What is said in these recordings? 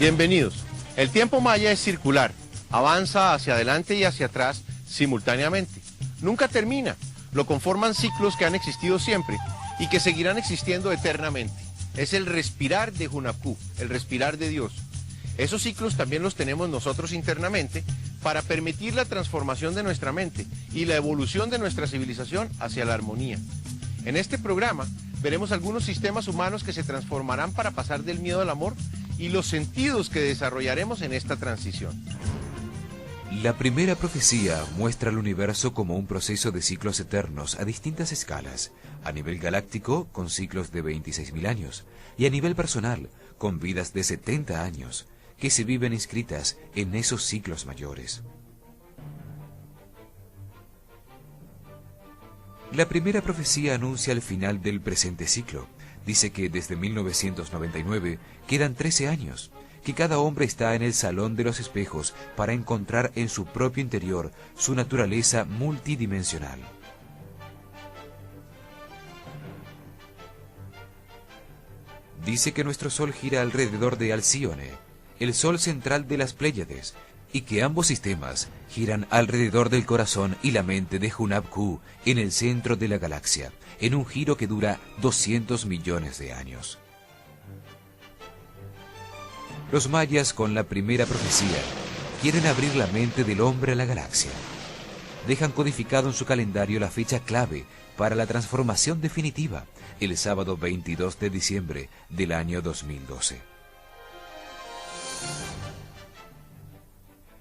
Bienvenidos. El tiempo maya es circular, avanza hacia adelante y hacia atrás simultáneamente. Nunca termina, lo conforman ciclos que han existido siempre y que seguirán existiendo eternamente. Es el respirar de Hunabku, el respirar de Dios. Esos ciclos también los tenemos nosotros internamente para permitir la transformación de nuestra mente y la evolución de nuestra civilización hacia la armonía. En este programa veremos algunos sistemas humanos que se transformarán para pasar del miedo al amor y los sentidos que desarrollaremos en esta transición. La primera profecía muestra al universo como un proceso de ciclos eternos a distintas escalas, a nivel galáctico con ciclos de 26.000 años y a nivel personal con vidas de 70 años que se viven inscritas en esos ciclos mayores. La primera profecía anuncia el final del presente ciclo. Dice que desde 1999 quedan 13 años, que cada hombre está en el salón de los espejos para encontrar en su propio interior su naturaleza multidimensional. Dice que nuestro Sol gira alrededor de Alcíone, el Sol central de las Pléyades, y que ambos sistemas giran alrededor del corazón y la mente de Hunabku en el centro de la galaxia, en un giro que dura 200 millones de años. Los mayas, con la primera profecía, quieren abrir la mente del hombre a la galaxia. Dejan codificado en su calendario la fecha clave para la transformación definitiva, el sábado 22 de diciembre del año 2012.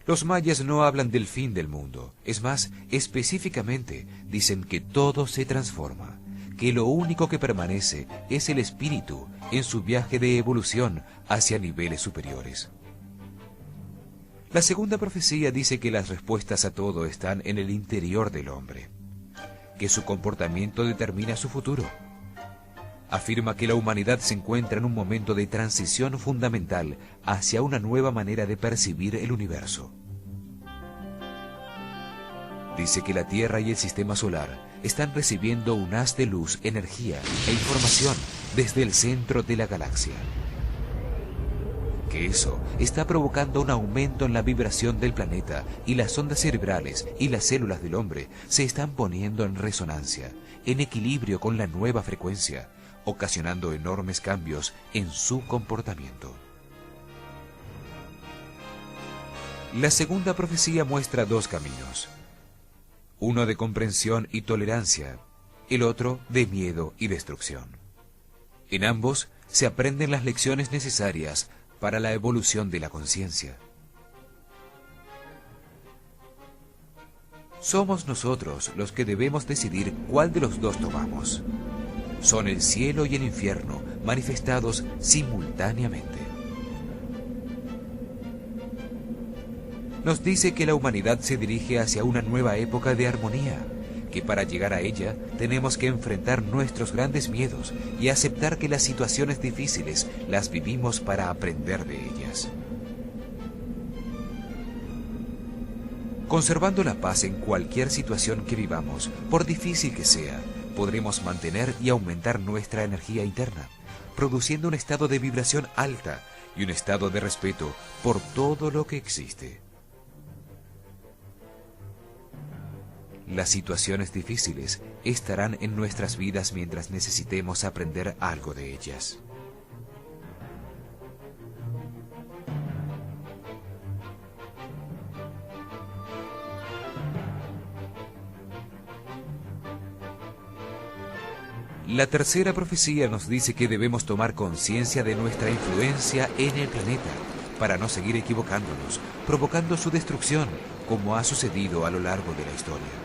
Los mayas no hablan del fin del mundo, es más, específicamente dicen que todo se transforma, que lo único que permanece es el espíritu en su viaje de evolución hacia niveles superiores. La segunda profecía dice que las respuestas a todo están en el interior del hombre, que su comportamiento determina su futuro. Afirma que la humanidad se encuentra en un momento de transición fundamental hacia una nueva manera de percibir el universo. Dice que la Tierra y el Sistema Solar están recibiendo un haz de luz, energía e información desde el centro de la galaxia. Que eso está provocando un aumento en la vibración del planeta y las ondas cerebrales y las células del hombre se están poniendo en resonancia, en equilibrio con la nueva frecuencia, ocasionando enormes cambios en su comportamiento. La segunda profecía muestra dos caminos. Uno de comprensión y tolerancia, el otro de miedo y destrucción. En ambos se aprenden las lecciones necesarias para la evolución de la conciencia. Somos nosotros los que debemos decidir cuál de los dos tomamos. Son el cielo y el infierno manifestados simultáneamente. Nos dice que la humanidad se dirige hacia una nueva época de armonía, que para llegar a ella tenemos que enfrentar nuestros grandes miedos y aceptar que las situaciones difíciles las vivimos para aprender de ellas. Conservando la paz en cualquier situación que vivamos, por difícil que sea, podremos mantener y aumentar nuestra energía interna, produciendo un estado de vibración alta y un estado de respeto por todo lo que existe. Las situaciones difíciles estarán en nuestras vidas mientras necesitemos aprender algo de ellas. La tercera profecía nos dice que debemos tomar conciencia de nuestra influencia en el planeta para no seguir equivocándonos, provocando su destrucción, como ha sucedido a lo largo de la historia.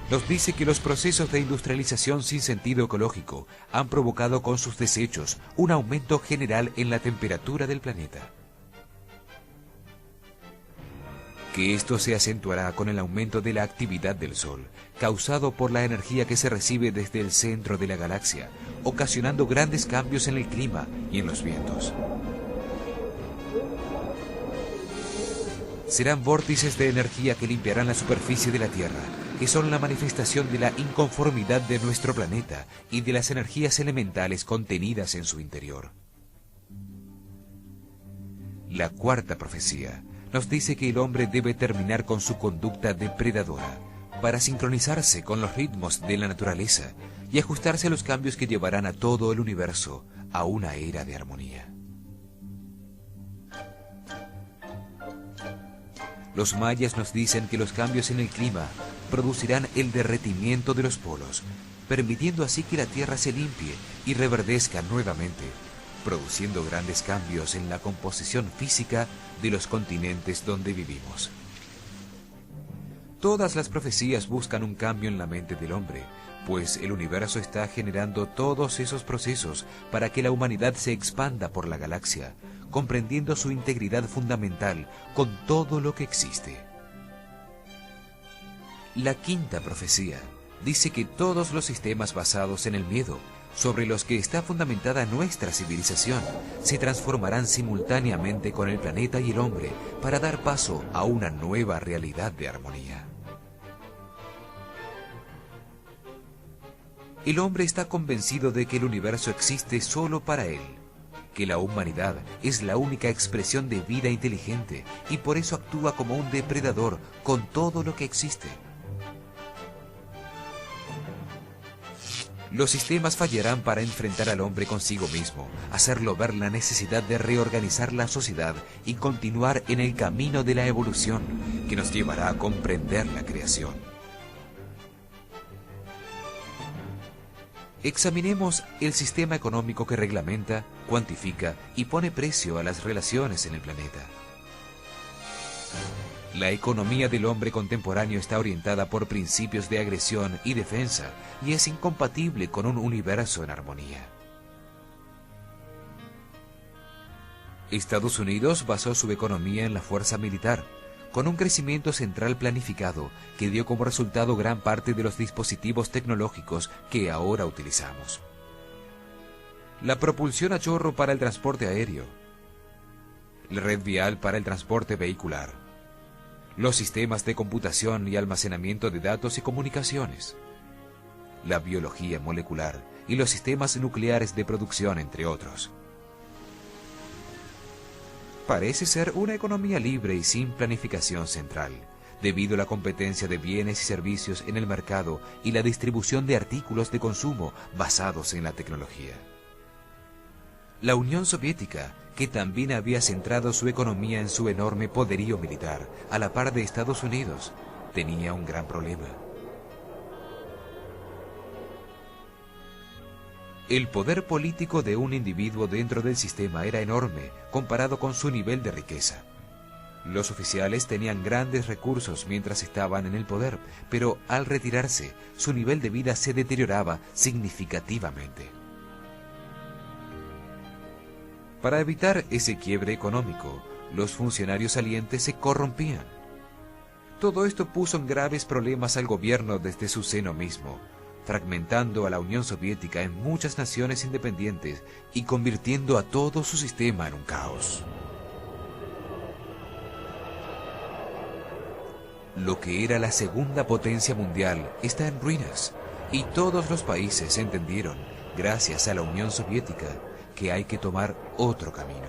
Nos dice que los procesos de industrialización sin sentido ecológico han provocado con sus desechos un aumento general en la temperatura del planeta. Que esto se acentuará con el aumento de la actividad del Sol, causado por la energía que se recibe desde el centro de la galaxia, ocasionando grandes cambios en el clima y en los vientos. Serán vórtices de energía que limpiarán la superficie de la Tierra, que son la manifestación de la inconformidad de nuestro planeta y de las energías elementales contenidas en su interior. La cuarta profecía nos dice que el hombre debe terminar con su conducta depredadora para sincronizarse con los ritmos de la naturaleza y ajustarse a los cambios que llevarán a todo el universo a una era de armonía. Los mayas nos dicen que los cambios en el clima producirán el derretimiento de los polos, permitiendo así que la Tierra se limpie y reverdezca nuevamente, produciendo grandes cambios en la composición física de los continentes donde vivimos. Todas las profecías buscan un cambio en la mente del hombre, pues el universo está generando todos esos procesos para que la humanidad se expanda por la galaxia, comprendiendo su integridad fundamental con todo lo que existe. La quinta profecía dice que todos los sistemas basados en el miedo, sobre los que está fundamentada nuestra civilización, se transformarán simultáneamente con el planeta y el hombre para dar paso a una nueva realidad de armonía. El hombre está convencido de que el universo existe solo para él, que la humanidad es la única expresión de vida inteligente y por eso actúa como un depredador con todo lo que existe. Los sistemas fallarán para enfrentar al hombre consigo mismo, hacerlo ver la necesidad de reorganizar la sociedad y continuar en el camino de la evolución que nos llevará a comprender la creación. Examinemos el sistema económico que reglamenta, cuantifica y pone precio a las relaciones en el planeta. La economía del hombre contemporáneo está orientada por principios de agresión y defensa y es incompatible con un universo en armonía. Estados Unidos basó su economía en la fuerza militar, con un crecimiento central planificado que dio como resultado gran parte de los dispositivos tecnológicos que ahora utilizamos. La propulsión a chorro para el transporte aéreo, la red vial para el transporte vehicular, los sistemas de computación y almacenamiento de datos y comunicaciones, la biología molecular y los sistemas nucleares de producción, entre otros. Parece ser una economía libre y sin planificación central, debido a la competencia de bienes y servicios en el mercado y la distribución de artículos de consumo basados en la tecnología. La Unión Soviética, que también había centrado su economía en su enorme poderío militar, a la par de Estados Unidos, tenía un gran problema. El poder político de un individuo dentro del sistema era enorme comparado con su nivel de riqueza. Los oficiales tenían grandes recursos mientras estaban en el poder, pero al retirarse, su nivel de vida se deterioraba significativamente. Para evitar ese quiebre económico, los funcionarios salientes se corrompían. Todo esto puso en graves problemas al gobierno desde su seno mismo, fragmentando a la Unión Soviética en muchas naciones independientes y convirtiendo a todo su sistema en un caos. Lo que era la segunda potencia mundial está en ruinas, y todos los países entendieron, gracias a la Unión Soviética, que hay que tomar otro camino.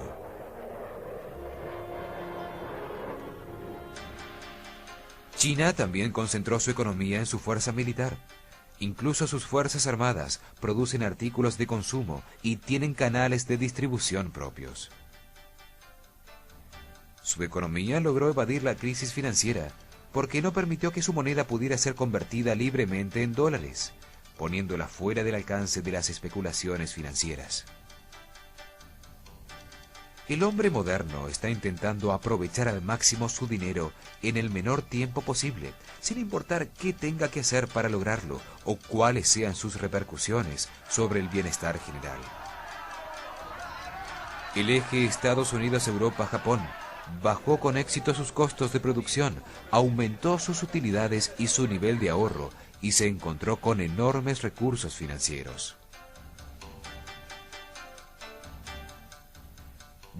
China también concentró su economía en su fuerza militar. Incluso sus fuerzas armadas producen artículos de consumo y tienen canales de distribución propios. Su economía logró evadir la crisis financiera porque no permitió que su moneda pudiera ser convertida libremente en dólares, poniéndola fuera del alcance de las especulaciones financieras. El hombre moderno está intentando aprovechar al máximo su dinero en el menor tiempo posible, sin importar qué tenga que hacer para lograrlo o cuáles sean sus repercusiones sobre el bienestar general. El eje Estados Unidos-Europa-Japón bajó con éxito sus costos de producción, aumentó sus utilidades y su nivel de ahorro y se encontró con enormes recursos financieros.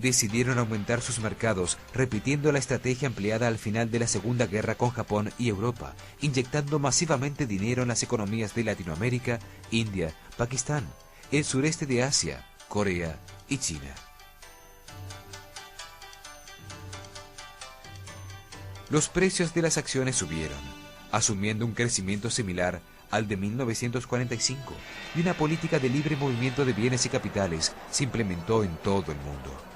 decidieron aumentar sus mercados, repitiendo la estrategia empleada al final de la Segunda Guerra con Japón y Europa, inyectando masivamente dinero en las economías de Latinoamérica, India, Pakistán, el sureste de Asia, Corea y China. Los precios de las acciones subieron, asumiendo un crecimiento similar al de 1945, y una política de libre movimiento de bienes y capitales se implementó en todo el mundo.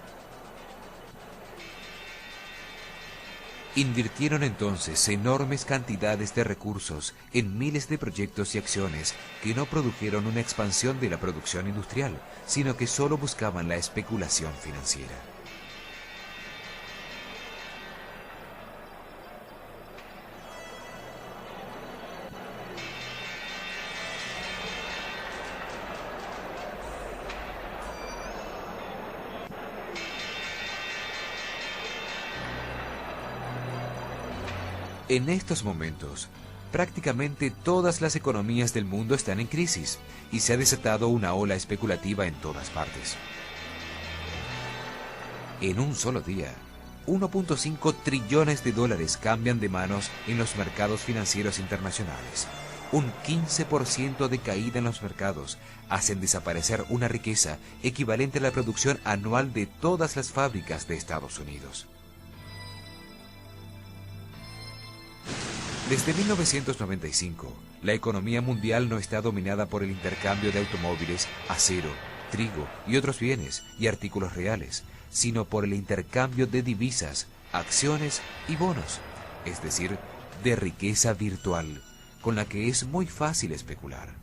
Invirtieron entonces enormes cantidades de recursos en miles de proyectos y acciones que no produjeron una expansión de la producción industrial, sino que solo buscaban la especulación financiera. En estos momentos, prácticamente todas las economías del mundo están en crisis y se ha desatado una ola especulativa en todas partes. En un solo día, 1.5 trillones de dólares cambian de manos en los mercados financieros internacionales. Un 15% de caída en los mercados hacen desaparecer una riqueza equivalente a la producción anual de todas las fábricas de Estados Unidos. Desde 1995, la economía mundial no está dominada por el intercambio de automóviles, acero, trigo y otros bienes y artículos reales, sino por el intercambio de divisas, acciones y bonos, es decir, de riqueza virtual, con la que es muy fácil especular.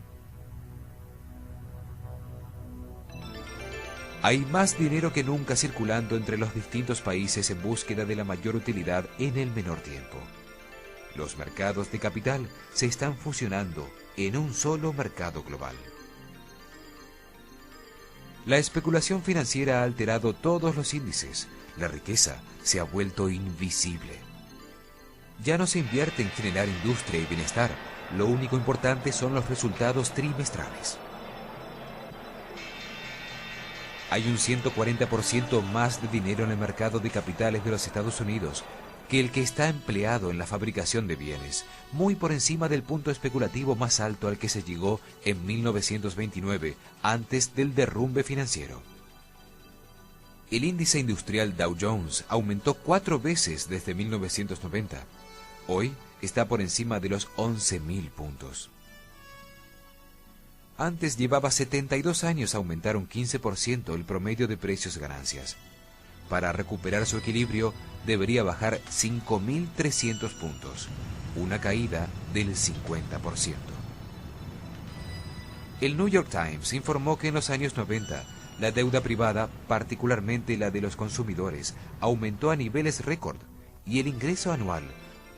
Hay más dinero que nunca circulando entre los distintos países en búsqueda de la mayor utilidad en el menor tiempo. Los mercados de capital se están fusionando en un solo mercado global. La especulación financiera ha alterado todos los índices. La riqueza se ha vuelto invisible. Ya no se invierte en generar industria y bienestar. Lo único importante son los resultados trimestrales. Hay un 140% más de dinero en el mercado de capitales de los Estados Unidos que el que está empleado en la fabricación de bienes, muy por encima del punto especulativo más alto al que se llegó en 1929, antes del derrumbe financiero. El índice industrial Dow Jones aumentó 4 veces desde 1990. Hoy está por encima de los 11.000 puntos. Antes llevaba 72 años aumentar un 15% el promedio de precios-ganancias. Para recuperar su equilibrio, debería bajar 5.300 puntos, una caída del 50%. El New York Times informó que en los años 90, la deuda privada, particularmente la de los consumidores, aumentó a niveles récord y el ingreso anual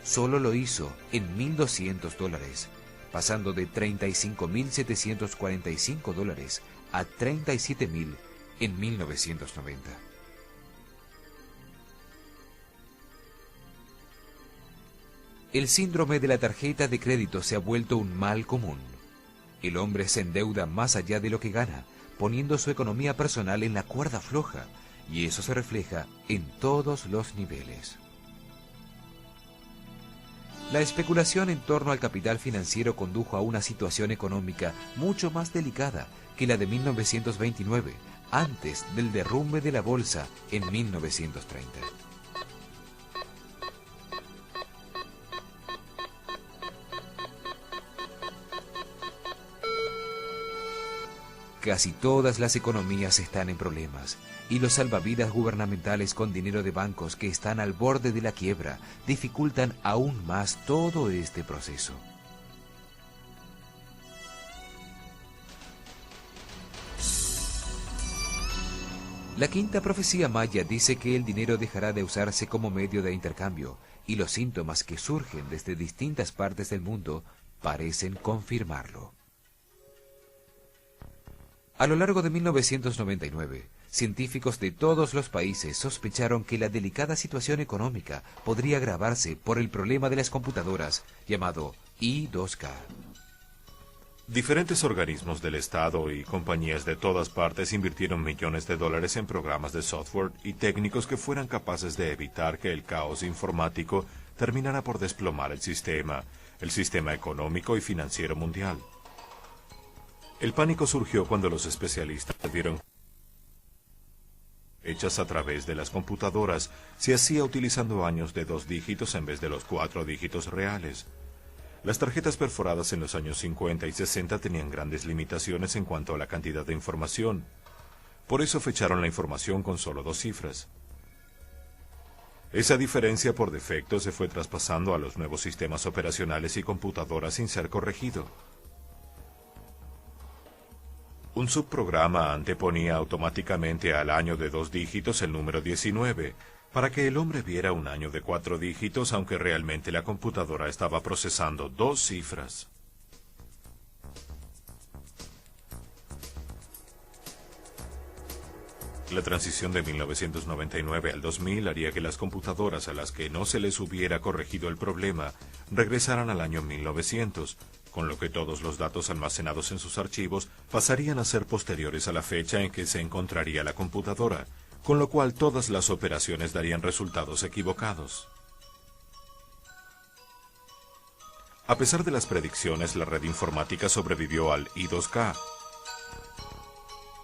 solo lo hizo en $1.200, pasando de $35.745 a $37.000 en 1990. El síndrome de la tarjeta de crédito se ha vuelto un mal común. El hombre se endeuda más allá de lo que gana, poniendo su economía personal en la cuerda floja, y eso se refleja en todos los niveles. La especulación en torno al capital financiero condujo a una situación económica mucho más delicada que la de 1929, antes del derrumbe de la bolsa en 1930. Casi todas las economías están en problemas, y los salvavidas gubernamentales con dinero de bancos que están al borde de la quiebra dificultan aún más todo este proceso. La quinta profecía maya dice que el dinero dejará de usarse como medio de intercambio, y los síntomas que surgen desde distintas partes del mundo parecen confirmarlo. A lo largo de 1999, científicos de todos los países sospecharon que la delicada situación económica podría agravarse por el problema de las computadoras llamado I2K. Diferentes organismos del Estado y compañías de todas partes invirtieron millones de dólares en programas de software y técnicos que fueran capaces de evitar que el caos informático terminara por desplomar el sistema económico y financiero mundial. El pánico surgió cuando los especialistas vieron hechas a través de las computadoras se hacía utilizando años de 2 dígitos en vez de los 4 dígitos reales. Las tarjetas perforadas en los años 50 y 60 tenían grandes limitaciones en cuanto a la cantidad de información. Por eso fecharon la información con solo 2 cifras. Esa diferencia por defecto se fue traspasando a los nuevos sistemas operacionales y computadoras sin ser corregido. Un subprograma anteponía automáticamente al año de 2 dígitos el número 19, para que el hombre viera un año de 4 dígitos, aunque realmente la computadora estaba procesando 2 cifras. La transición de 1999 al 2000 haría que las computadoras a las que no se les hubiera corregido el problema regresaran al año 1900, con lo que todos los datos almacenados en sus archivos pasarían a ser posteriores a la fecha en que se encontraría la computadora, con lo cual todas las operaciones darían resultados equivocados. A pesar de las predicciones, la red informática sobrevivió al I2K.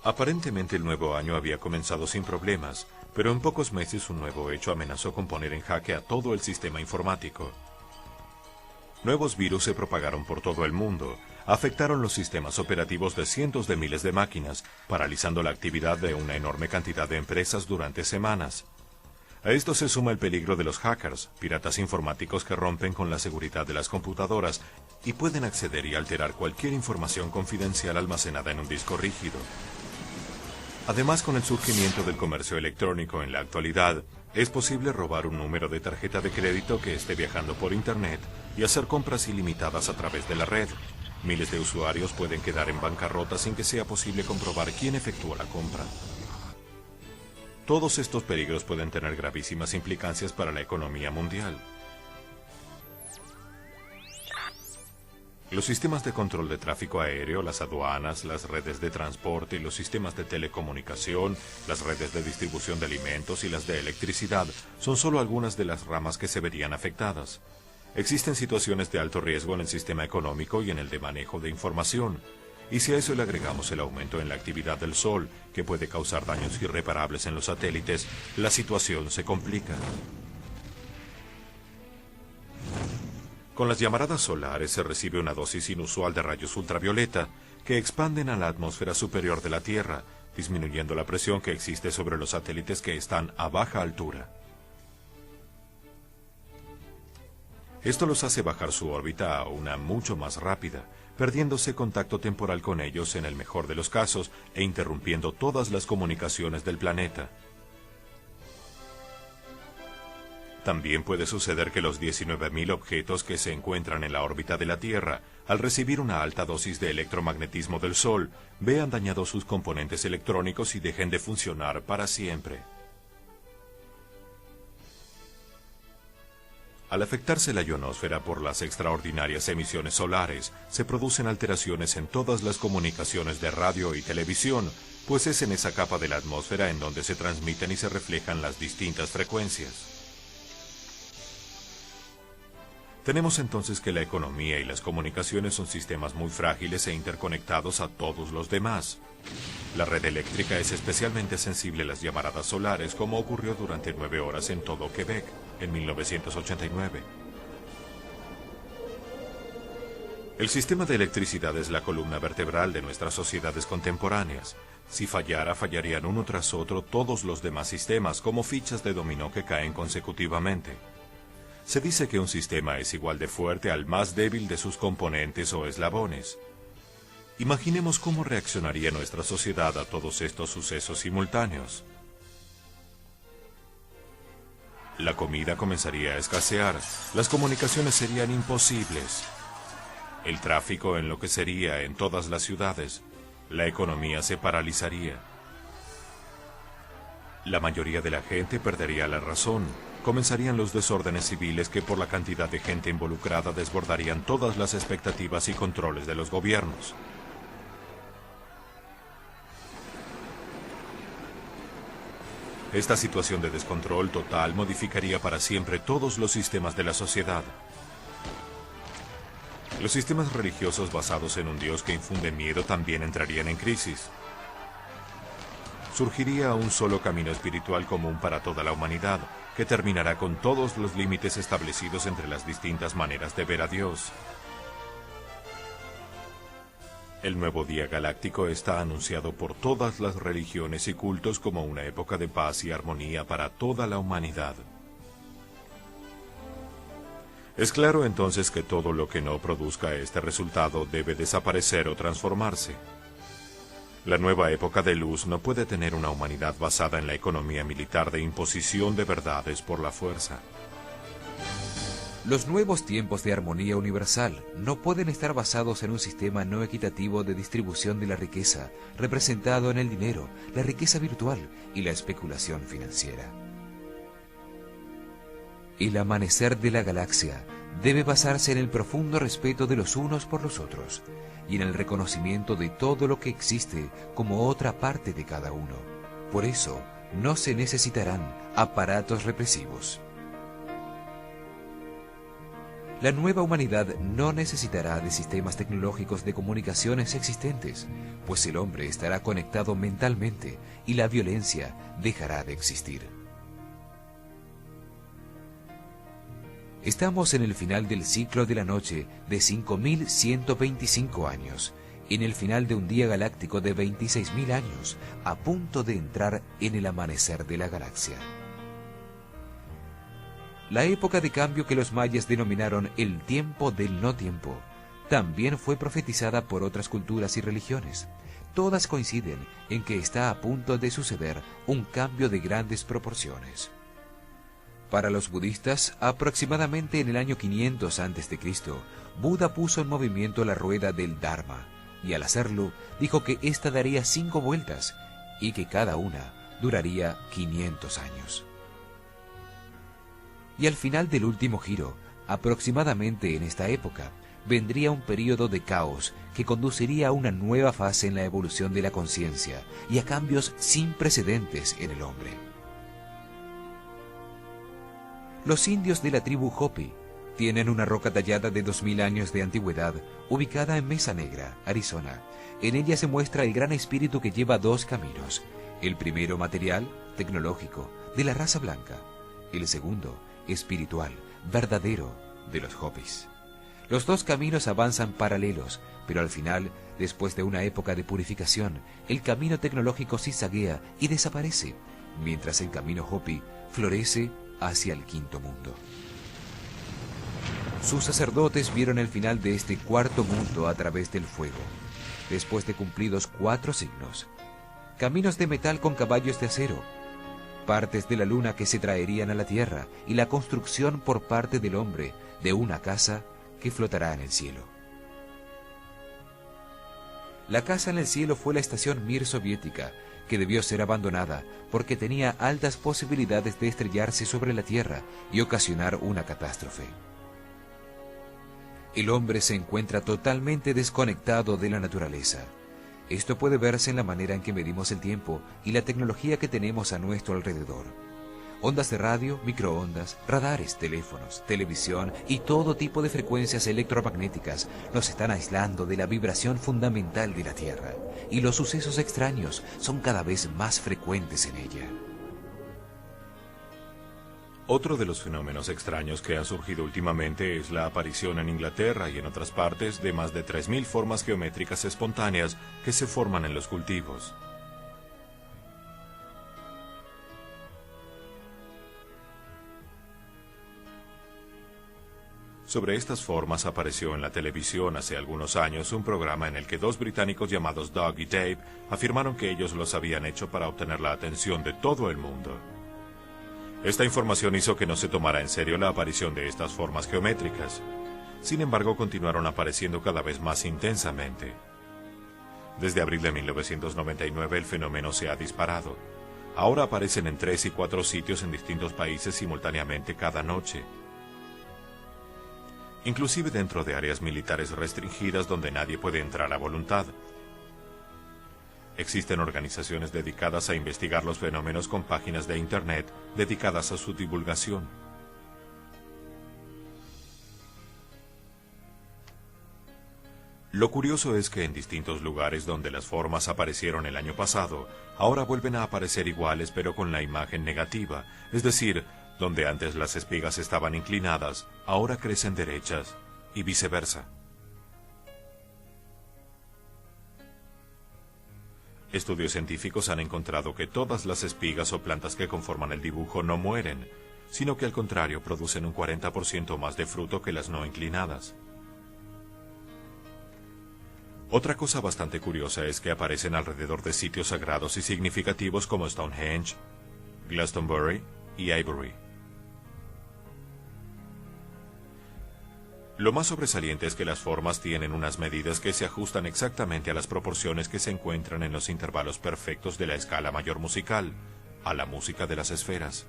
Aparentemente el nuevo año había comenzado sin problemas, pero en pocos meses un nuevo hecho amenazó con poner en jaque a todo el sistema informático. Nuevos virus se propagaron por todo el mundo, afectaron los sistemas operativos de cientos de miles de máquinas, paralizando la actividad de una enorme cantidad de empresas durante semanas. A esto se suma el peligro de los hackers, piratas informáticos que rompen con la seguridad de las computadoras y pueden acceder y alterar cualquier información confidencial almacenada en un disco rígido. Además, con el surgimiento del comercio electrónico en la actualidad, es posible robar un número de tarjeta de crédito que esté viajando por Internet y hacer compras ilimitadas a través de la red. Miles de usuarios pueden quedar en bancarrota sin que sea posible comprobar quién efectuó la compra. Todos estos peligros pueden tener gravísimas implicancias para la economía mundial. Los sistemas de control de tráfico aéreo, las aduanas, las redes de transporte, los sistemas de telecomunicación, las redes de distribución de alimentos y las de electricidad son solo algunas de las ramas que se verían afectadas. Existen situaciones de alto riesgo en el sistema económico y en el de manejo de información. Y si a eso le agregamos el aumento en la actividad del Sol, que puede causar daños irreparables en los satélites, la situación se complica. Con las llamaradas solares se recibe una dosis inusual de rayos ultravioleta que expanden a la atmósfera superior de la Tierra, disminuyendo la presión que existe sobre los satélites que están a baja altura. Esto los hace bajar su órbita a una mucho más rápida, perdiéndose contacto temporal con ellos en el mejor de los casos e interrumpiendo todas las comunicaciones del planeta. También puede suceder que los 19.000 objetos que se encuentran en la órbita de la Tierra, al recibir una alta dosis de electromagnetismo del Sol, vean dañados sus componentes electrónicos y dejen de funcionar para siempre. Al afectarse la ionosfera por las extraordinarias emisiones solares, se producen alteraciones en todas las comunicaciones de radio y televisión, pues es en esa capa de la atmósfera en donde se transmiten y se reflejan las distintas frecuencias. Tenemos entonces que la economía y las comunicaciones son sistemas muy frágiles e interconectados a todos los demás. La red eléctrica es especialmente sensible a las llamaradas solares, como ocurrió durante 9 horas en todo Quebec, en 1989. El sistema de electricidad es la columna vertebral de nuestras sociedades contemporáneas. Si fallara, fallarían uno tras otro todos los demás sistemas, como fichas de dominó que caen consecutivamente. Se dice que un sistema es igual de fuerte al más débil de sus componentes o eslabones. Imaginemos cómo reaccionaría nuestra sociedad a todos estos sucesos simultáneos. La comida comenzaría a escasear, las comunicaciones serían imposibles, el tráfico enloquecería en todas las ciudades, la economía se paralizaría. La mayoría de la gente perdería la razón, comenzarían los desórdenes civiles que por la cantidad de gente involucrada desbordarían todas las expectativas y controles de los gobiernos. Esta situación de descontrol total modificaría para siempre todos los sistemas de la sociedad. Los sistemas religiosos basados en un Dios que infunde miedo también entrarían en crisis. Surgiría un solo camino espiritual común para toda la humanidad, que terminará con todos los límites establecidos entre las distintas maneras de ver a Dios. El nuevo día galáctico está anunciado por todas las religiones y cultos como una época de paz y armonía para toda la humanidad. Es claro entonces que todo lo que no produzca este resultado debe desaparecer o transformarse. La nueva época de luz no puede tener una humanidad basada en la economía militar de imposición de verdades por la fuerza. Los nuevos tiempos de armonía universal no pueden estar basados en un sistema no equitativo de distribución de la riqueza, representado en el dinero, la riqueza virtual y la especulación financiera. El amanecer de la galaxia debe basarse en el profundo respeto de los unos por los otros y en el reconocimiento de todo lo que existe como otra parte de cada uno. Por eso, no se necesitarán aparatos represivos. La nueva humanidad no necesitará de sistemas tecnológicos de comunicaciones existentes, pues el hombre estará conectado mentalmente y la violencia dejará de existir. Estamos en el final del ciclo de la noche de 5.125 años, en el final de un día galáctico de 26.000 años, a punto de entrar en el amanecer de la galaxia. La época de cambio que los mayas denominaron el tiempo del no tiempo, también fue profetizada por otras culturas y religiones. Todas coinciden en que está a punto de suceder un cambio de grandes proporciones. Para los budistas, aproximadamente en el año 500 a.C., Buda puso en movimiento la rueda del Dharma, y al hacerlo, dijo que ésta daría 5 vueltas, y que cada una duraría 500 años. Y al final del último giro, aproximadamente en esta época, vendría un período de caos que conduciría a una nueva fase en la evolución de la conciencia y a cambios sin precedentes en el hombre. Los indios de la tribu Hopi tienen una roca tallada de 2000 años de antigüedad, ubicada en Mesa Negra, Arizona. En ella se muestra el gran espíritu que lleva 2 caminos. El primero material, tecnológico, de la raza blanca. El segundo, espiritual, verdadero, de los Hopis. Los 2 caminos avanzan paralelos, pero al final, después de una época de purificación, el camino tecnológico zigzaguea y desaparece, mientras el camino Hopi florece hacia el quinto mundo. Sus sacerdotes vieron el final de este cuarto mundo a través del fuego, después de cumplidos 4 signos. Caminos de metal con caballos de acero, partes de la luna que se traerían a la tierra y la construcción por parte del hombre de una casa que flotará en el cielo. La casa en el cielo fue la estación Mir soviética, que debió ser abandonada porque tenía altas posibilidades de estrellarse sobre la Tierra y ocasionar una catástrofe. El hombre se encuentra totalmente desconectado de la naturaleza. Esto puede verse en la manera en que medimos el tiempo y la tecnología que tenemos a nuestro alrededor. Ondas de radio, microondas, radares, teléfonos, televisión y todo tipo de frecuencias electromagnéticas nos están aislando de la vibración fundamental de la Tierra, y los sucesos extraños son cada vez más frecuentes en ella. Otro de los fenómenos extraños que han surgido últimamente es la aparición en Inglaterra y en otras partes de más de 3.000 formas geométricas espontáneas que se forman en los cultivos. Sobre estas formas apareció en la televisión hace algunos años un programa en el que 2 británicos llamados Doug y Dave afirmaron que ellos los habían hecho para obtener la atención de todo el mundo. Esta información hizo que no se tomara en serio la aparición de estas formas geométricas. Sin embargo, continuaron apareciendo cada vez más intensamente. Desde abril de 1999 el fenómeno se ha disparado. Ahora aparecen en 3 y 4 sitios en distintos países simultáneamente cada noche. Inclusive dentro de áreas militares restringidas donde nadie puede entrar a voluntad. Existen organizaciones dedicadas a investigar los fenómenos con páginas de Internet dedicadas a su divulgación. Lo curioso es que en distintos lugares donde las formas aparecieron el año pasado, ahora vuelven a aparecer iguales pero con la imagen negativa, es decir, donde antes las espigas estaban inclinadas, ahora crecen derechas, y viceversa. Estudios científicos han encontrado que todas las espigas o plantas que conforman el dibujo no mueren, sino que al contrario producen un 40% más de fruto que las no inclinadas. Otra cosa bastante curiosa es que aparecen alrededor de sitios sagrados y significativos como Stonehenge, Glastonbury y Avebury. Lo más sobresaliente es que las formas tienen unas medidas que se ajustan exactamente a las proporciones que se encuentran en los intervalos perfectos de la escala mayor musical, a la música de las esferas.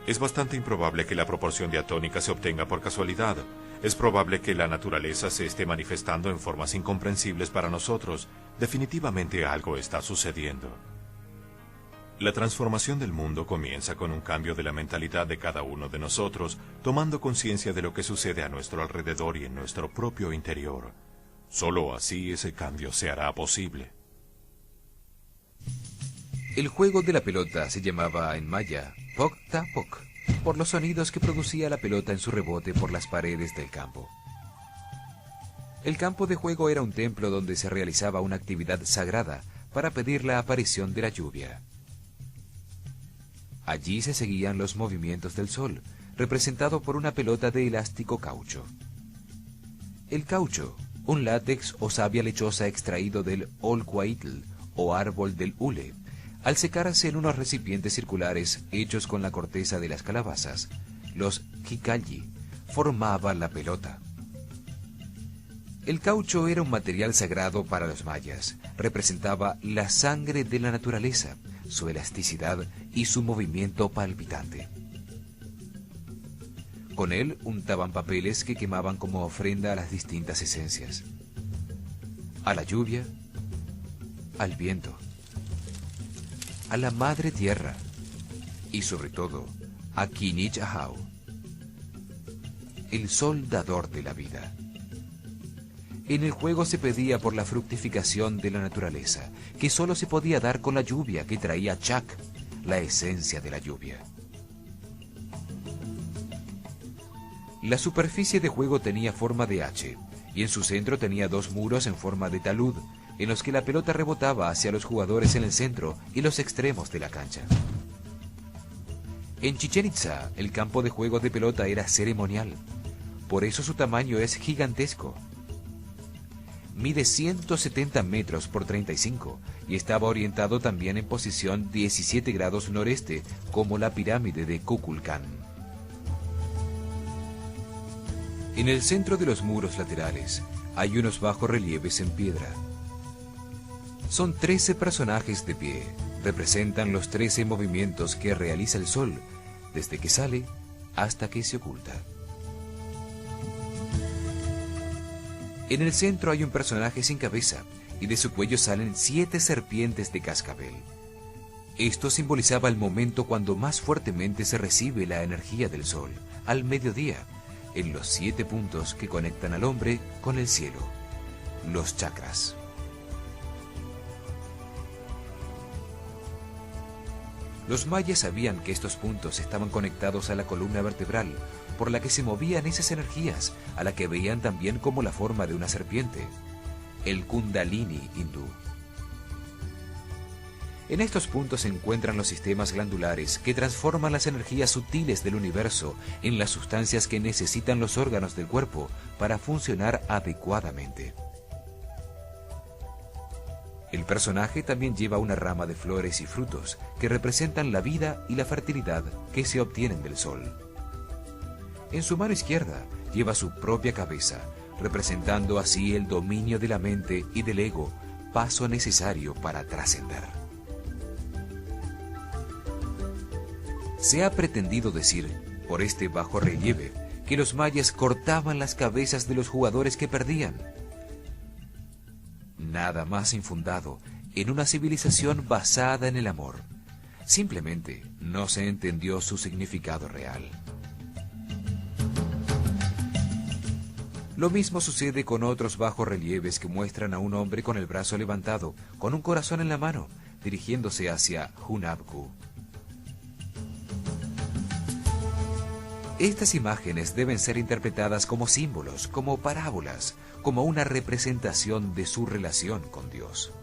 Es bastante improbable que la proporción diatónica se obtenga por casualidad. Es probable que la naturaleza se esté manifestando en formas incomprensibles para nosotros. Definitivamente algo está sucediendo. La transformación del mundo comienza con un cambio de la mentalidad de cada uno de nosotros, tomando conciencia de lo que sucede a nuestro alrededor y en nuestro propio interior. Solo así ese cambio se hará posible. El juego de la pelota se llamaba en maya Pok Ta Pok, por los sonidos que producía la pelota en su rebote por las paredes del campo. El campo de juego era un templo donde se realizaba una actividad sagrada para pedir la aparición de la lluvia. Allí se seguían los movimientos del sol, representado por una pelota de elástico caucho. El caucho, un látex o savia lechosa extraído del olcuaitl o árbol del hule, al secarse en unos recipientes circulares hechos con la corteza de las calabazas, los jicalli, formaba la pelota. El caucho era un material sagrado para los mayas, representaba la sangre de la naturaleza, su elasticidad y su movimiento palpitante. Con él untaban papeles que quemaban como ofrenda a las distintas esencias, a la lluvia, al viento, a la madre tierra y sobre todo a Kinich Ahau, el sol dador de la vida. En el juego se pedía por la fructificación de la naturaleza, que solo se podía dar con la lluvia que traía Chak, la esencia de la lluvia. La superficie de juego tenía forma de H, y en su centro tenía 2 muros en forma de talud, en los que la pelota rebotaba hacia los jugadores en el centro y los extremos de la cancha. En Chichén Itzá, el campo de juego de pelota era ceremonial, por eso su tamaño es gigantesco. Mide 170 metros por 35 y estaba orientado también en posición 17 grados noreste, como la pirámide de Kukulcán. En el centro de los muros laterales hay unos bajorrelieves en piedra. Son 13 personajes de pie, representan los 13 movimientos que realiza el sol, desde que sale hasta que se oculta. En el centro hay un personaje sin cabeza, y de su cuello salen 7 serpientes de cascabel. Esto simbolizaba el momento cuando más fuertemente se recibe la energía del sol, al mediodía, en los 7 puntos que conectan al hombre con el cielo, los chakras. Los mayas sabían que estos puntos estaban conectados a la columna vertebral, por la que se movían esas energías, a la que veían también como la forma de una serpiente, el Kundalini hindú. En estos puntos se encuentran los sistemas glandulares que transforman las energías sutiles del universo en las sustancias que necesitan los órganos del cuerpo para funcionar adecuadamente. El personaje también lleva una rama de flores y frutos que representan la vida y la fertilidad que se obtienen del sol. En su mano izquierda lleva su propia cabeza, representando así el dominio de la mente y del ego paso necesario para trascender. Se ha pretendido decir, por este bajorrelieve, que los mayas cortaban las cabezas de los jugadores que perdían. Nada más infundado en una civilización basada en el amor. Simplemente no se entendió su significado real. Lo mismo sucede con otros bajorrelieves que muestran a un hombre con el brazo levantado, con un corazón en la mano, dirigiéndose hacia Hunabku. Estas imágenes deben ser interpretadas como símbolos, como parábolas, como una representación de su relación con Dios.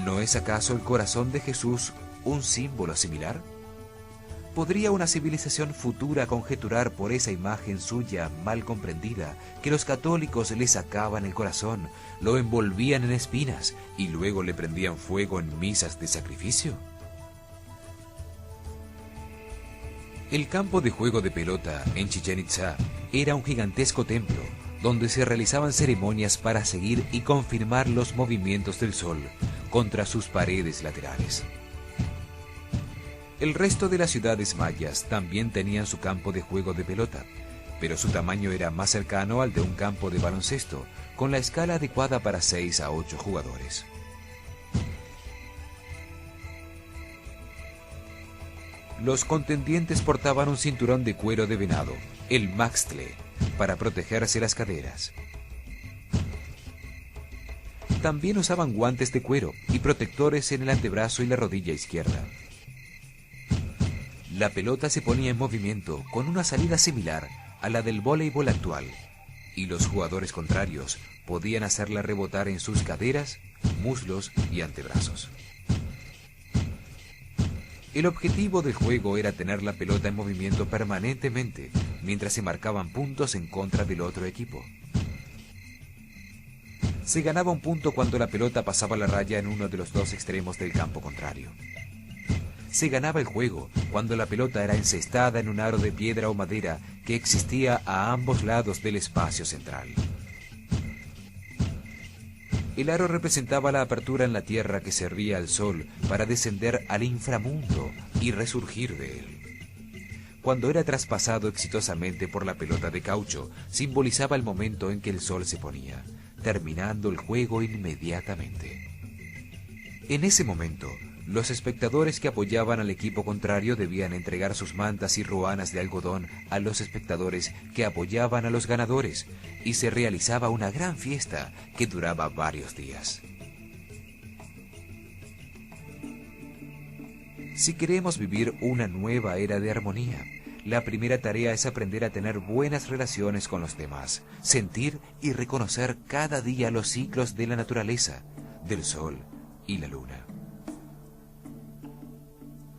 ¿No es acaso el corazón de Jesús un símbolo similar? ¿Podría una civilización futura conjeturar por esa imagen suya mal comprendida que los católicos le sacaban el corazón, lo envolvían en espinas y luego le prendían fuego en misas de sacrificio? El campo de juego de pelota en Chichén Itzá era un gigantesco templo donde se realizaban ceremonias para seguir y confirmar los movimientos del sol contra sus paredes laterales. El resto de las ciudades mayas también tenían su campo de juego de pelota, pero su tamaño era más cercano al de un campo de baloncesto, con la escala adecuada para 6 a 8 jugadores. Los contendientes portaban un cinturón de cuero de venado, el maxtle, para protegerse las caderas. También usaban guantes de cuero y protectores en el antebrazo y la rodilla izquierda. La pelota se ponía en movimiento con una salida similar a la del voleibol actual, y los jugadores contrarios podían hacerla rebotar en sus caderas, muslos y antebrazos. El objetivo del juego era tener la pelota en movimiento permanentemente mientras se marcaban puntos en contra del otro equipo. Se ganaba un punto cuando la pelota pasaba la raya en uno de los dos extremos del campo contrario. Se ganaba el juego cuando la pelota era encestada en un aro de piedra o madera que existía a ambos lados del espacio central. El aro representaba la apertura en la tierra que servía al sol para descender al inframundo y resurgir de él. Cuando era traspasado exitosamente por la pelota de caucho, simbolizaba el momento en que el sol se ponía, terminando el juego inmediatamente. En ese momento, los espectadores que apoyaban al equipo contrario debían entregar sus mantas y ruanas de algodón a los espectadores que apoyaban a los ganadores, y se realizaba una gran fiesta que duraba varios días. Si queremos vivir una nueva era de armonía, la primera tarea es aprender a tener buenas relaciones con los demás, sentir y reconocer cada día los ciclos de la naturaleza, del sol y la luna.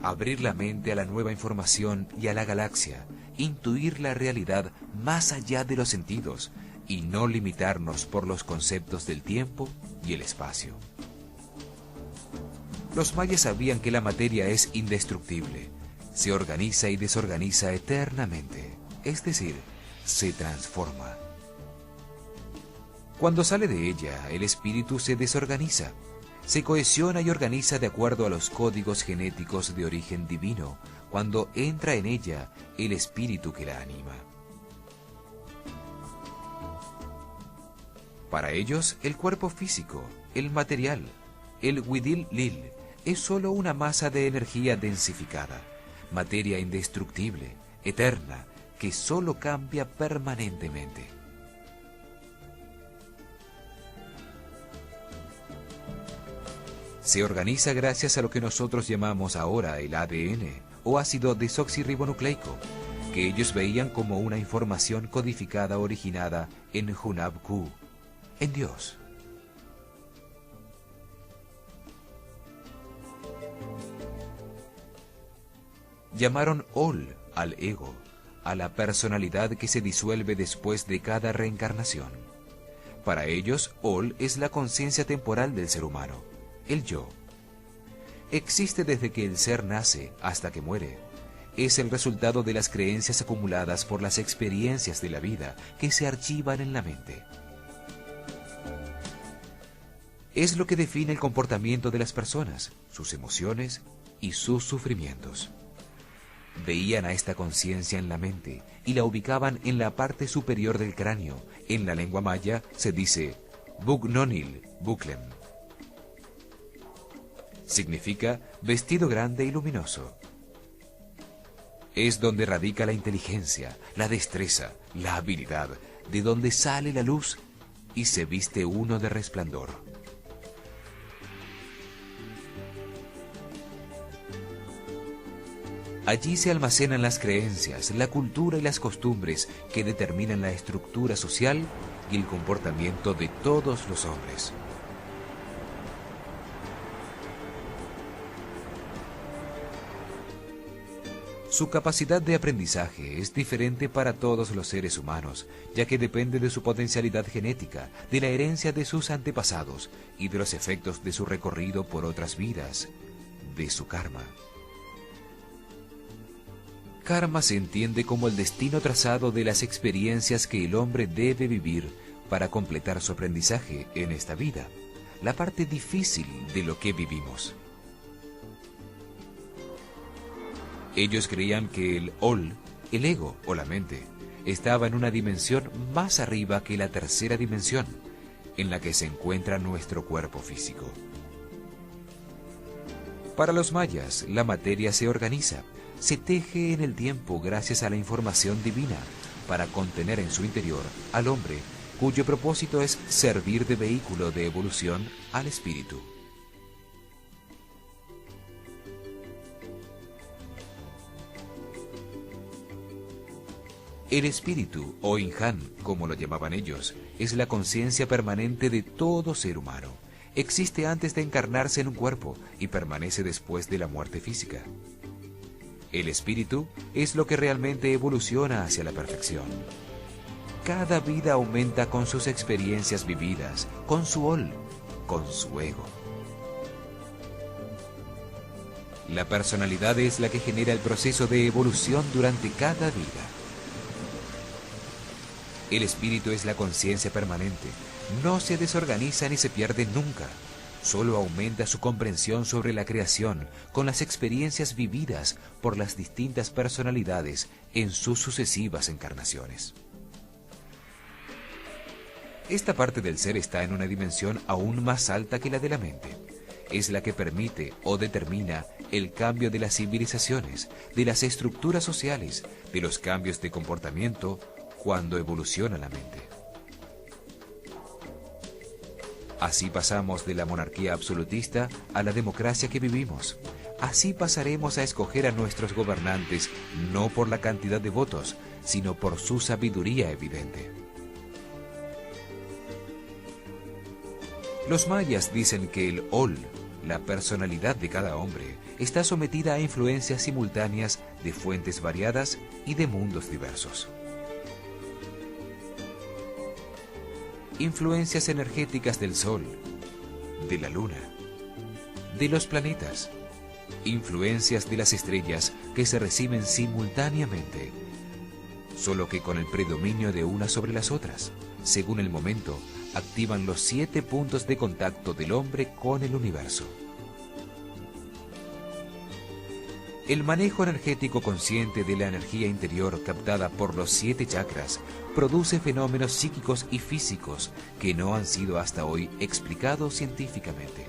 Abrir la mente a la nueva información y a la galaxia, intuir la realidad más allá de los sentidos y no limitarnos por los conceptos del tiempo y el espacio. Los mayas sabían que la materia es indestructible, se organiza y desorganiza eternamente, es decir, se transforma. Cuando sale de ella, el espíritu se desorganiza, se cohesiona y organiza de acuerdo a los códigos genéticos de origen divino, cuando entra en ella el espíritu que la anima. Para ellos, el cuerpo físico, el material, el Huidil Lil, es sólo una masa de energía densificada, materia indestructible, eterna, que sólo cambia permanentemente. Se organiza gracias a lo que nosotros llamamos ahora el ADN, o ácido desoxirribonucleico, que ellos veían como una información codificada originada en Hunabku, en Dios. Llamaron Ol al ego, a la personalidad que se disuelve después de cada reencarnación. Para ellos, Ol es la conciencia temporal del ser humano, el yo. Existe desde que el ser nace hasta que muere, es el resultado de las creencias acumuladas por las experiencias de la vida que se archivan en la mente. Es lo que define el comportamiento de las personas, sus emociones y sus sufrimientos. Veían a esta conciencia en la mente y la ubicaban en la parte superior del cráneo. En la lengua maya se dice Bugnonil Buklem. Significa vestido grande y luminoso. Es donde radica la inteligencia, la destreza, la habilidad, de donde sale la luz y se viste uno de resplandor. Allí se almacenan las creencias, la cultura y las costumbres que determinan la estructura social y el comportamiento de todos los hombres. Su capacidad de aprendizaje es diferente para todos los seres humanos, ya que depende de su potencialidad genética, de la herencia de sus antepasados y de los efectos de su recorrido por otras vidas, de su karma. Karma se entiende como el destino trazado de las experiencias que el hombre debe vivir para completar su aprendizaje en esta vida, la parte difícil de lo que vivimos. Ellos creían que el Ol, el ego o la mente, estaba en una dimensión más arriba que la tercera dimensión, en la que se encuentra nuestro cuerpo físico. Para los mayas, la materia se organiza, se teje en el tiempo gracias a la información divina para contener en su interior al hombre, cuyo propósito es servir de vehículo de evolución al espíritu. El espíritu, o Injan, como lo llamaban ellos, es la conciencia permanente de todo ser humano. Existe antes de encarnarse en un cuerpo y permanece después de la muerte física. El espíritu es lo que realmente evoluciona hacia la perfección. Cada vida aumenta con sus experiencias vividas, con su Ol, con su ego. La personalidad es la que genera el proceso de evolución durante cada vida. El espíritu es la conciencia permanente, no se desorganiza ni se pierde nunca. Solo aumenta su comprensión sobre la creación con las experiencias vividas por las distintas personalidades en sus sucesivas encarnaciones. Esta parte del ser está en una dimensión aún más alta que la de la mente. Es la que permite o determina el cambio de las civilizaciones, de las estructuras sociales, de los cambios de comportamiento cuando evoluciona la mente. Así pasamos de la monarquía absolutista a la democracia que vivimos. Así pasaremos a escoger a nuestros gobernantes no por la cantidad de votos, sino por su sabiduría evidente. Los mayas dicen que el Ol, la personalidad de cada hombre, está sometida a influencias simultáneas de fuentes variadas y de mundos diversos. Influencias energéticas del Sol, de la Luna, de los planetas, influencias de las estrellas que se reciben simultáneamente, solo que con el predominio de unas sobre las otras. Según el momento, activan los 7 puntos de contacto del hombre con el universo. El manejo energético consciente de la energía interior captada por los 7 chakras produce fenómenos psíquicos y físicos que no han sido hasta hoy explicados científicamente.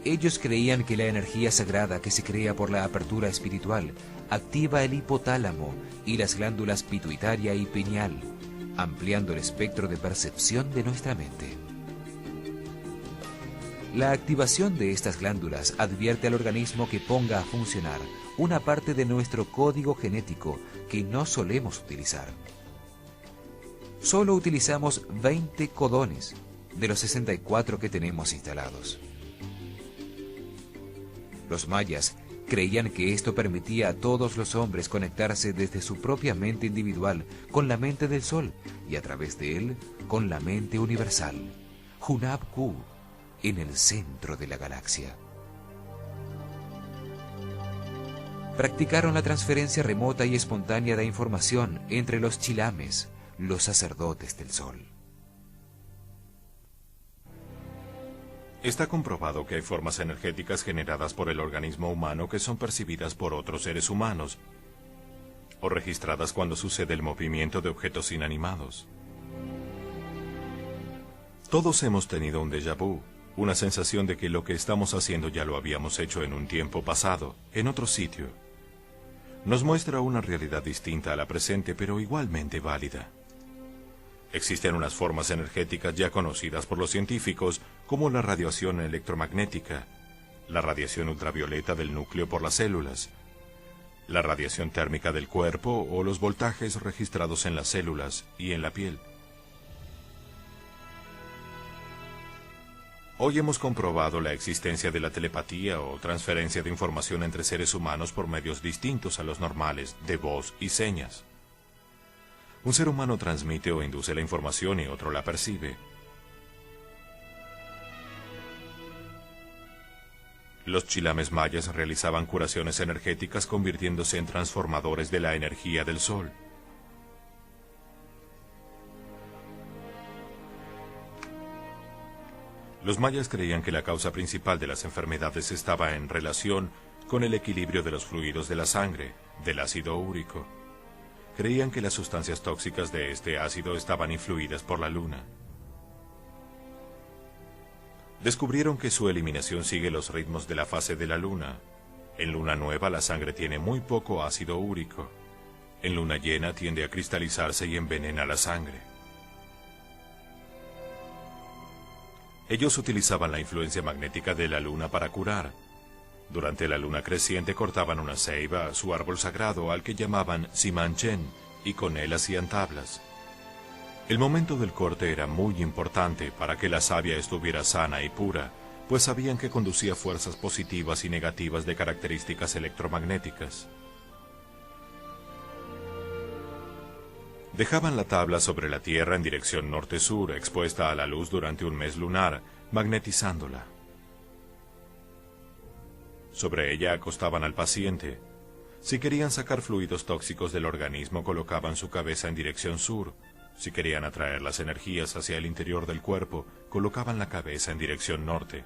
Ellos creían que la energía sagrada que se crea por la apertura espiritual activa el hipotálamo y las glándulas pituitaria y pineal, ampliando el espectro de percepción de nuestra mente. La activación de estas glándulas advierte al organismo que ponga a funcionar una parte de nuestro código genético que no solemos utilizar. Solo utilizamos 20 codones de los 64 que tenemos instalados. Los mayas creían que esto permitía a todos los hombres conectarse desde su propia mente individual con la mente del Sol y a través de él con la mente universal, Hunab-Ku, en el centro de la galaxia. practicaron la transferencia remota y espontánea de información entre los chilames, los sacerdotes del sol. Está comprobado que hay formas energéticas generadas por el organismo humano que son percibidas por otros seres humanos o registradas cuando sucede el movimiento de objetos inanimados. Todos hemos tenido un déjà vu, una sensación de que lo que estamos haciendo ya lo habíamos hecho en un tiempo pasado, en otro sitio. Nos muestra una realidad distinta a la presente, pero igualmente válida. Existen unas formas energéticas ya conocidas por los científicos, como la radiación electromagnética, la radiación ultravioleta del núcleo por las células, la radiación térmica del cuerpo o los voltajes registrados en las células y en la piel. Hoy hemos comprobado la existencia de la telepatía o transferencia de información entre seres humanos por medios distintos a los normales, de voz y señas. Un ser humano transmite o induce la información y otro la percibe. Los chilames mayas realizaban curaciones energéticas convirtiéndose en transformadores de la energía del sol. Los mayas creían que la causa principal de las enfermedades estaba en relación con el equilibrio de los fluidos de la sangre, del ácido úrico. Creían que las sustancias tóxicas de este ácido estaban influidas por la luna. Descubrieron que su eliminación sigue los ritmos de la fase de la luna. En luna nueva la sangre tiene muy poco ácido úrico. En luna llena tiende a cristalizarse y envenena la sangre. Ellos utilizaban la influencia magnética de la luna para curar. Durante la luna creciente cortaban una ceiba, su árbol sagrado, al que llamaban Simanchen, y con él hacían tablas. El momento del corte era muy importante para que la savia estuviera sana y pura, pues sabían que conducía fuerzas positivas y negativas de características electromagnéticas. Dejaban la tabla sobre la Tierra en dirección norte-sur, expuesta a la luz durante un mes lunar, magnetizándola. Sobre ella acostaban al paciente. Si querían sacar fluidos tóxicos del organismo, colocaban su cabeza en dirección sur. Si querían atraer las energías hacia el interior del cuerpo, colocaban la cabeza en dirección norte.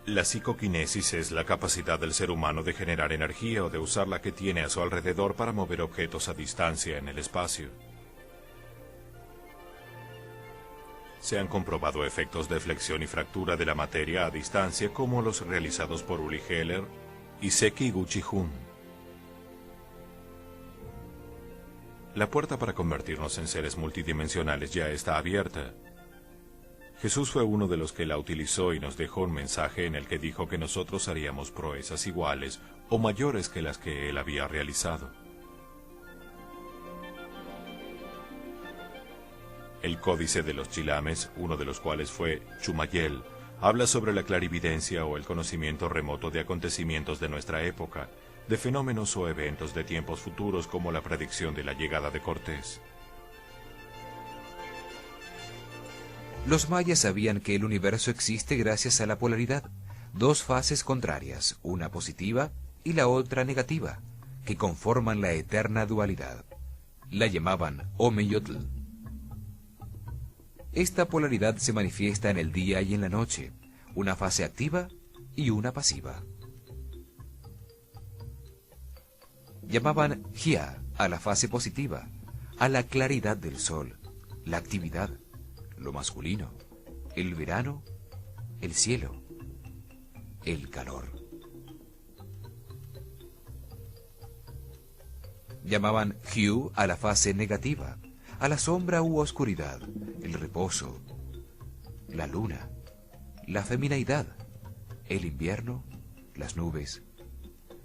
La psicoquinesis es la capacidad del ser humano de generar energía o de usar la que tiene a su alrededor para mover objetos a distancia en el espacio. Se han comprobado efectos de flexión y fractura de la materia a distancia como los realizados por Uli Heller y Seki Guchi-Jun. La puerta para convertirnos en seres multidimensionales ya está abierta. Jesús fue uno de los que la utilizó y nos dejó un mensaje en el que dijo que nosotros haríamos proezas iguales o mayores que las que él había realizado. El Códice de los Chilames, uno de los cuales fue Chumayel, habla sobre la clarividencia o el conocimiento remoto de acontecimientos de nuestra época, de fenómenos o eventos de tiempos futuros como la predicción de la llegada de Cortés. Los mayas sabían que el universo existe gracias a la polaridad, dos fases contrarias, una positiva y la otra negativa, que conforman la eterna dualidad. La llamaban Omeyotl. Esta polaridad se manifiesta en el día y en la noche, una fase activa y una pasiva. Llamaban Jia a la fase positiva, a la claridad del sol, la actividad, lo masculino, el verano, el cielo, el calor. Llamaban Hu a la fase negativa, a la sombra u oscuridad, el reposo, la luna, la femineidad, el invierno, las nubes,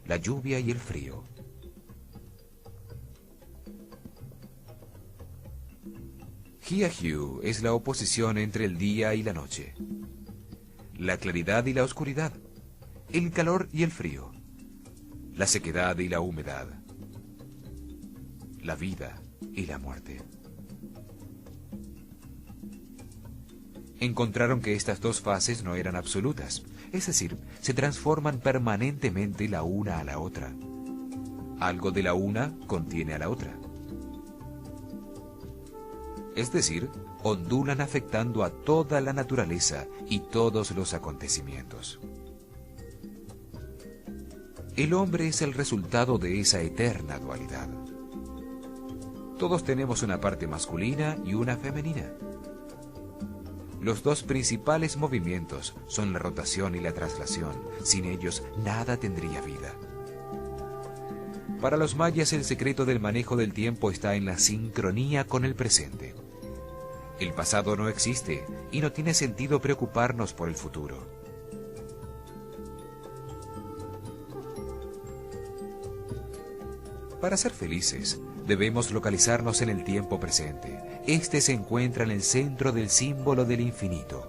la lluvia y el frío. Hia-Hu es la oposición entre el día y la noche, la claridad y la oscuridad, el calor y el frío, la sequedad y la humedad, la vida y la muerte. encontraron que estas dos fases no eran absolutas, es decir, se transforman permanentemente la una a la otra. Algo de la una contiene a la otra. Es decir, ondulan afectando a toda la naturaleza y todos los acontecimientos. El hombre es el resultado de esa eterna dualidad. Todos tenemos una parte masculina y una femenina. Los dos principales movimientos son la rotación y la traslación. Sin ellos, nada tendría vida. Para los mayas, el secreto del manejo del tiempo está en la sincronía con el presente. El pasado no existe y no tiene sentido preocuparnos por el futuro. Para ser felices, debemos localizarnos en el tiempo presente. Este se encuentra en el centro del símbolo del infinito,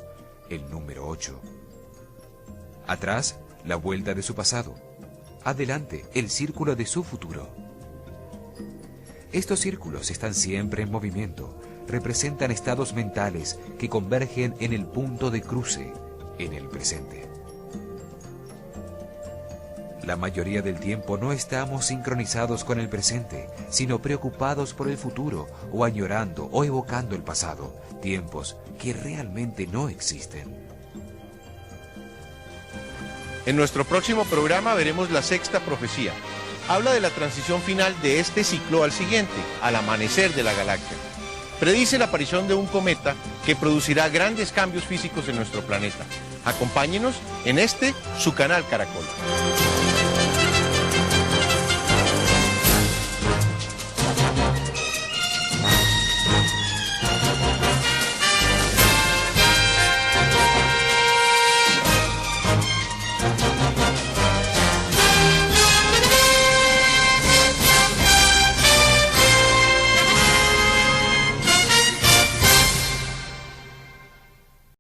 el número 8. Atrás, la vuelta de su pasado. Adelante, el círculo de su futuro. Estos círculos están siempre en movimiento. Representan estados mentales que convergen en el punto de cruce, en el presente. La mayoría del tiempo no estamos sincronizados con el presente, sino preocupados por el futuro, o añorando o evocando el pasado, tiempos que realmente no existen. En nuestro próximo programa veremos la sexta profecía. Habla de la transición final de este ciclo al siguiente, al amanecer de la galaxia. Predice la aparición de un cometa que producirá grandes cambios físicos en nuestro planeta. Acompáñenos en su canal Caracol.